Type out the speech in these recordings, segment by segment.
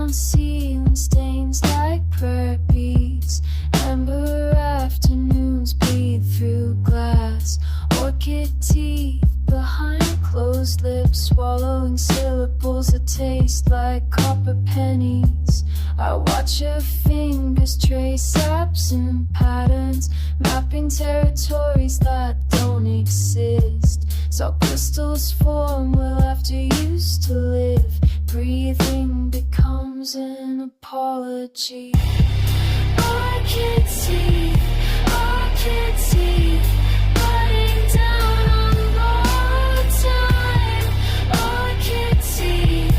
brown ceiling stains like prayer beads. Amber afternoons bleed through glass. Orchid teeth behind closed lips, swallowing syllables that taste like copper pennies. I watch her fingers trace absent patterns, mapping territories that don't exist. Saw crystals form where laughter used to live. Breathing becomes an apology. Orchid teeth, biting down on borrowed time. Orchid teeth,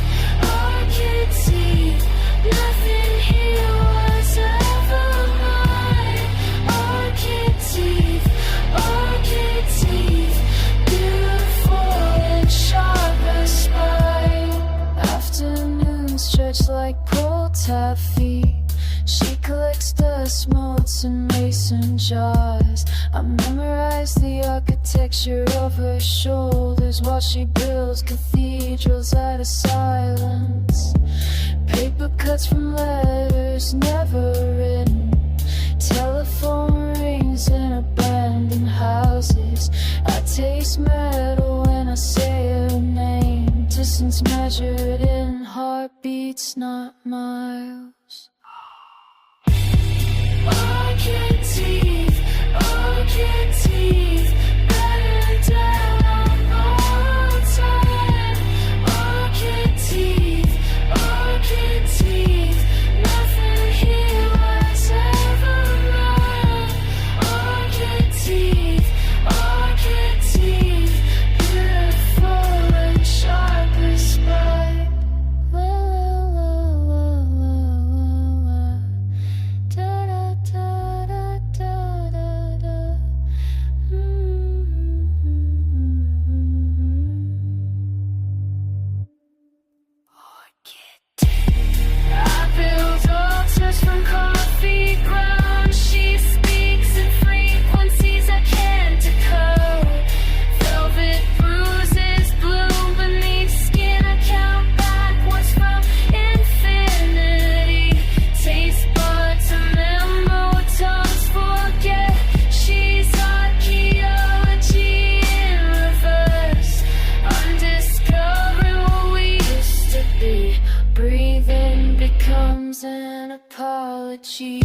nothing here was ever mine. Orchid teeth, beautiful and sharp as spine. Afternoons stretch like cold taffy. She collects dust motes and mason jars. I memorize the architecture of her shoulders while she builds cathedrals out of silence. Paper cuts from letters never written, telephone rings in abandoned houses. I taste metal when I say her name, distance measured in heartbeats, not miles. Orchid teeth, better down on borrowed time. Orchid teeth, nothing here was ever mine. Orchid teeth, beautiful and sharp as spine. La la la la la la. Da da da da da da da. Orchid. I build altars from coffee grounds. She speaks in frequencies I can't decode. Velvet bruises bloom beneath skin. I count backwards from infinity. Taste buds remember what tongues forget. She's archaeology in reverse, undiscovering what we used to be. Breathing becomes an apology.